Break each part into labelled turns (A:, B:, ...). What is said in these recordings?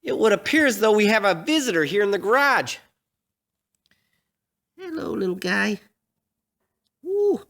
A: It would appear as though we have a visitor here in the garage.
B: Hello, little guy. Woo.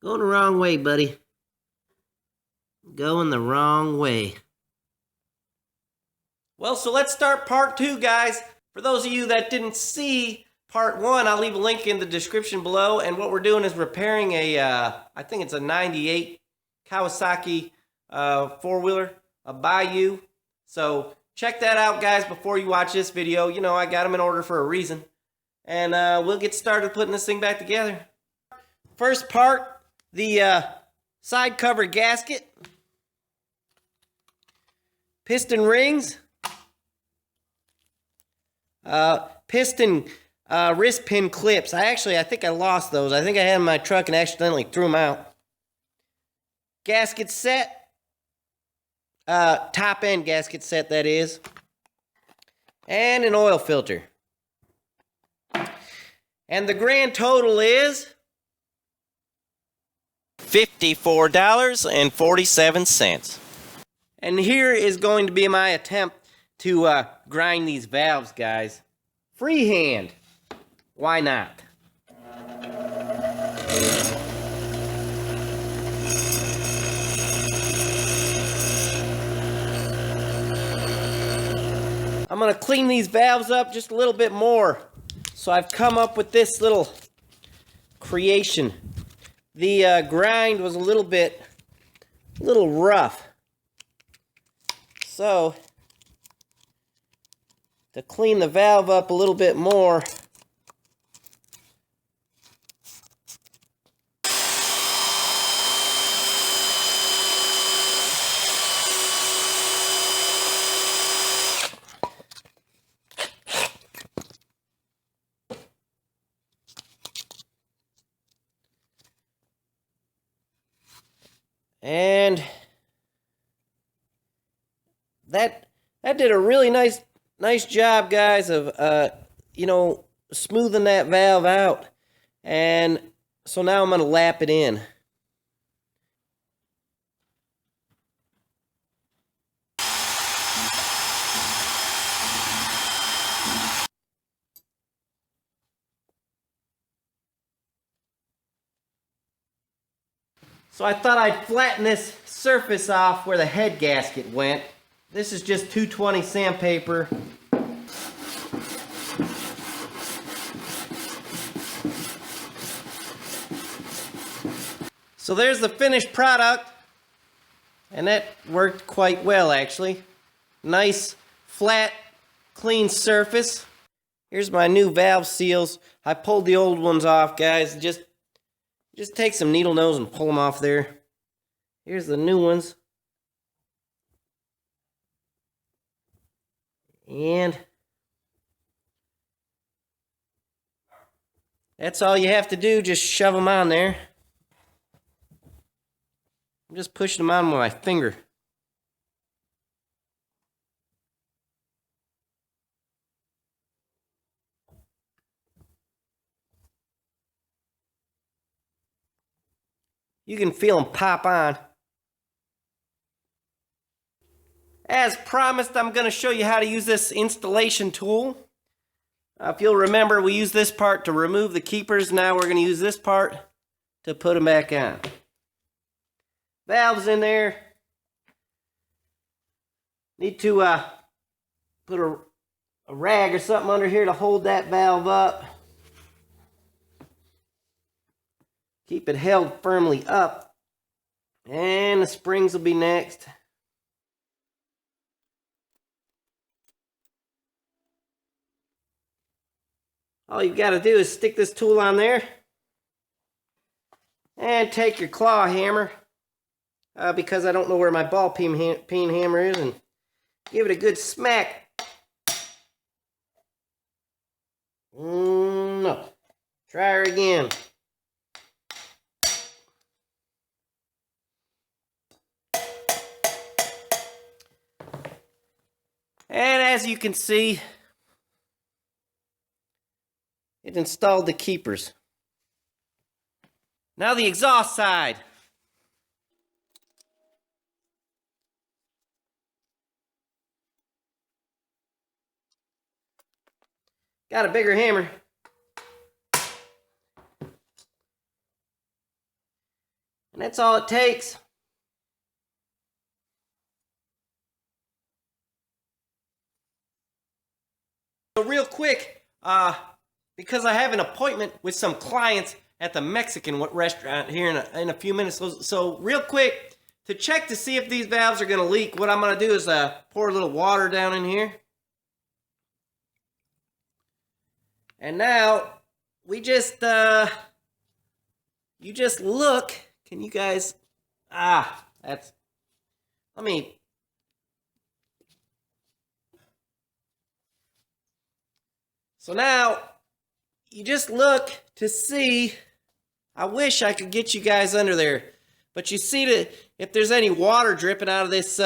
B: Going the wrong way, buddy. Going the wrong way.
A: Well, so let's start part 2, guys. For those of you that didn't see part 1, I'll leave a link in the description below. And what we're doing is repairing a, I think it's a 98 Kawasaki four-wheeler, a Bayou. So check that out, guys, before you watch this video. You know, I got them in order for a reason. And we'll get started putting this thing back together. First part, the side cover gasket, piston rings, piston wrist pin clips. I think I lost those. I think I had them in my truck and accidentally threw them out. Gasket set, top end gasket set, that is, and an oil filter. And the grand total is $54.47. And here is going to be my attempt to grind these valves, guys. Freehand. Why not? I'm going to clean these valves up just a little bit more. So I've come up with this little creation. The grind was a little rough. So to clean the valve up a little bit more, and that did a really nice job, guys, of you know, smoothing that valve out. And so now I'm going to lap it in. So I thought I'd flatten this surface off where the head gasket went. This is just 220 sandpaper. So there's the finished product, and that worked quite well, actually. Nice, flat, clean surface. Here's my new valve seals. I pulled the old ones off, guys. Just take some needle nose and pull them off there. Here's the new ones. And that's all you have to do, just shove them on there. I'm just pushing them on with my finger. You can feel them pop on. As promised, I'm going to show you how to use this installation tool. If you'll remember, we used this part to remove the keepers. Now we're going to use this part to put them back on. Valves in there. Need to put a rag or something under here to hold that valve up. Keep it held firmly up. And the springs will be next. All you've got to do is stick this tool on there and take your claw hammer, because I don't know where my ball peen hammer is, and give it a good smack. No. Try her again. And as you can see, it installed the keepers. Now the exhaust side. got a bigger hammer. And that's all it takes. So real quick, because I have an appointment with some clients at the Mexican restaurant here in a few minutes. So real quick, to check to see if these valves are going to leak, what I'm going to do is pour a little water down in here. And now, we just, you just look. Can you guys, let me. So now, you just look to see. I wish I could get you guys under there, but you see if there's any water dripping out of this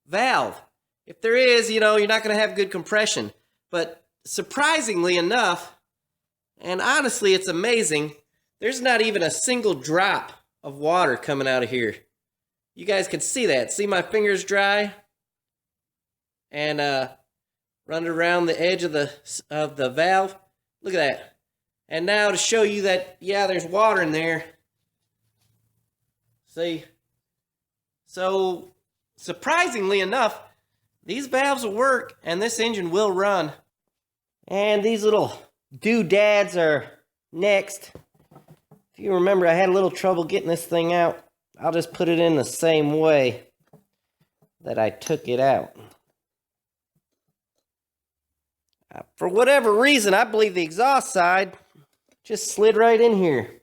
A: valve. If there is, you know, you're not going to have good compression. But surprisingly enough, and honestly, it's amazing, there's not even a single drop of water coming out of here. You guys can see that. See my fingers dry? And run it around the edge of the valve. Look at that. And now to show you that, yeah, there's water in there. See? So, surprisingly enough, these valves will work and this engine will run. And these little doodads are next. If you remember, I had a little trouble getting this thing out. I'll just put it in the same way that I took it out. For whatever reason, I believe the exhaust side just slid right in here.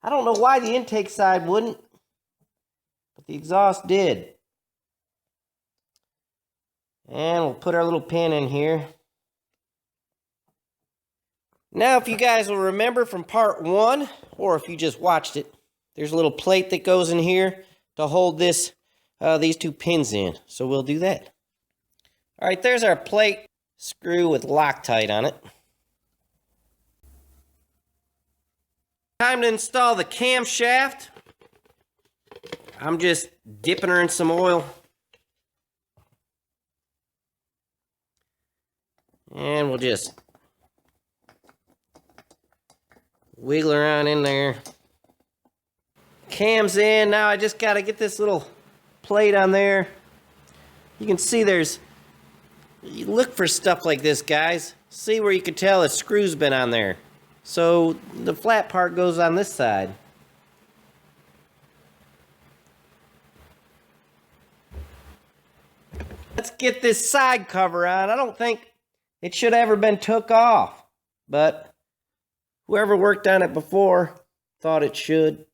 A: I don't know why the intake side wouldn't, but the exhaust did. And we'll put our little pin in here. Now, if you guys will remember from part 1, or if you just watched it, there's a little plate that goes in here to hold this, these 2 pins in. So we'll do that. All right, there's our plate screw with Loctite on it. Time to install the camshaft. I'm just dipping her in some oil. And we'll just wiggle around in there. Cam's in. Now I just got to get this little plate on there. You can see you look for stuff like this, guys. See where you can tell a screw's been on there. So the flat part goes on this side. Let's get this side cover on. I don't think it should have ever been took off, but whoever worked on it before thought it should.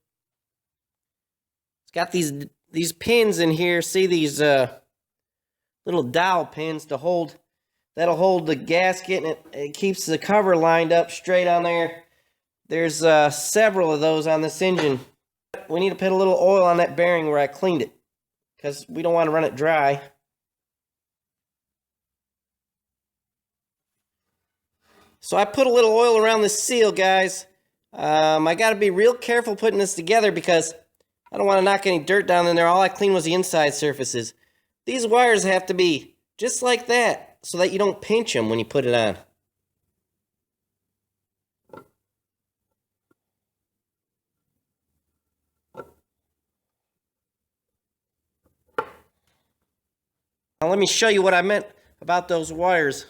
A: It's got these pins in here. See these little dowel pins to hold. That'll hold the gasket, and it keeps the cover lined up straight on there. There's several of those on this engine. We need to put a little oil on that bearing where I cleaned it, because we don't want to run it dry. So I put a little oil around this seal, guys. I got to be real careful putting this together because I don't want to knock any dirt down in there. All I cleaned was the inside surfaces. These wires have to be just like that so that you don't pinch them when you put it on. Now let me show you what I meant about those wires.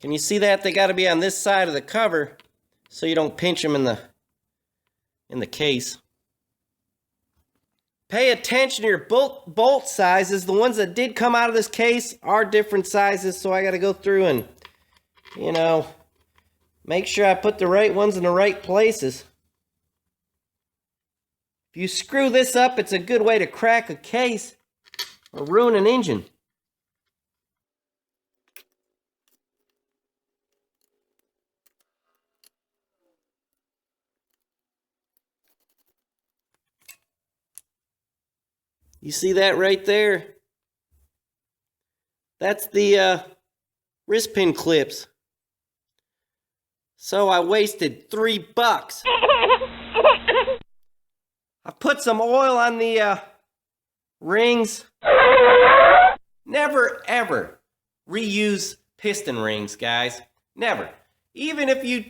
A: Can you see that? They got to be on this side of the cover so you don't pinch them in the case. Pay attention to your bolt sizes. The ones that did come out of this case are different sizes, so I got to go through and, you know, make sure I put the right ones in the right places. If you screw this up, it's a good way to crack a case or ruin an engine. You see that right there? That's the wrist pin clips. So I wasted $3. I put some oil on the rings, never ever reuse piston rings, guys. Never. Even if you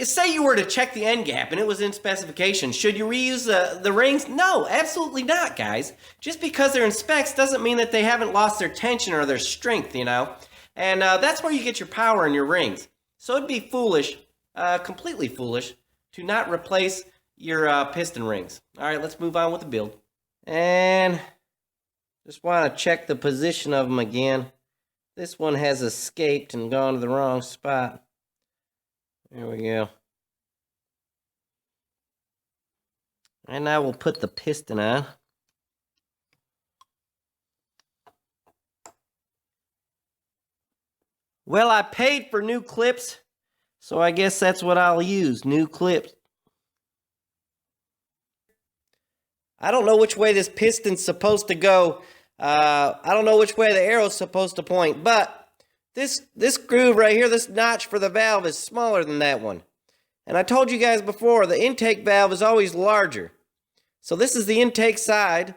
A: say you were to check the end gap and it was in specifications, should you reuse the rings? No, absolutely not, guys. Just because they're in specs doesn't mean that they haven't lost their tension or their strength, you know. And that's where you get your power in your rings. So it'd be foolish, completely foolish, to not replace your piston rings. All right, let's move on with the build. And just want to check the position of them again. This one has escaped and gone to the wrong spot. There we go. And now we'll put the piston on. Well, I paid for new clips, so I guess that's what I'll use, new clips. I don't know which way this piston's supposed to go. I don't know which way the arrow's supposed to point, but this groove right here, this notch for the valve is smaller than that one. And I told you guys before, the intake valve is always larger. So this is the intake side,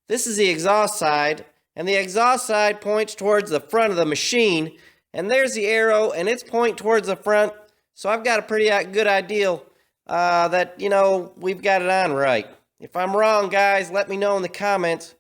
A: this is the exhaust side, and the exhaust side points towards the front of the machine, and there's the arrow, and it's pointing towards the front. So I've got a pretty good idea that, you know, we've got it on right. If I'm wrong, guys, let me know in the comments.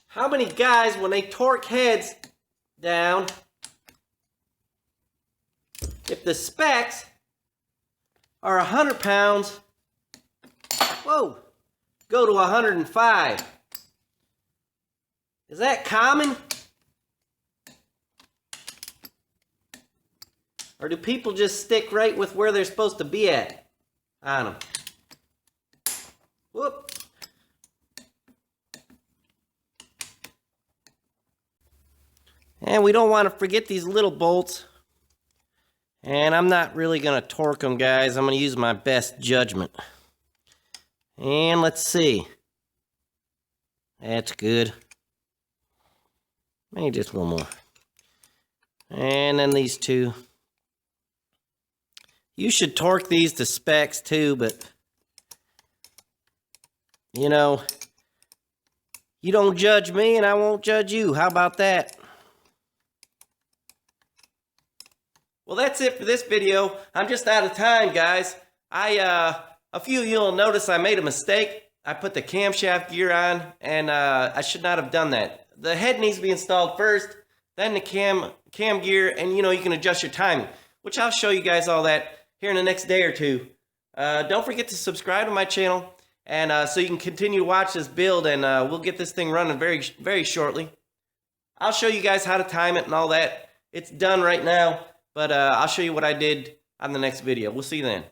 A: How many guys, when they torque heads down, if the specs are 100 pounds, whoa, go to 105? Is that common? Or do people just stick right with where they're supposed to be at on them? Whoop. And we don't want to forget these little bolts. And I'm not really going to torque them, guys. I'm going to use my best judgment. And let's see. That's good. Maybe just one more. And then these two. You should torque these to specs too, but you know, you don't judge me and I won't judge you. How about that? Well, that's it for this video. I'm just out of time, guys. A few of you will notice I made a mistake. I put the camshaft gear on, and I should not have done that. The head needs to be installed first, then the cam gear, and you know, you can adjust your timing, which I'll show you guys all that here in the next day or two. Don't forget to subscribe to my channel, and so you can continue to watch this build, and we'll get this thing running very, very shortly. I'll show you guys how to time it and all that. It's done right now. But I'll show you what I did on the next video. We'll see you then.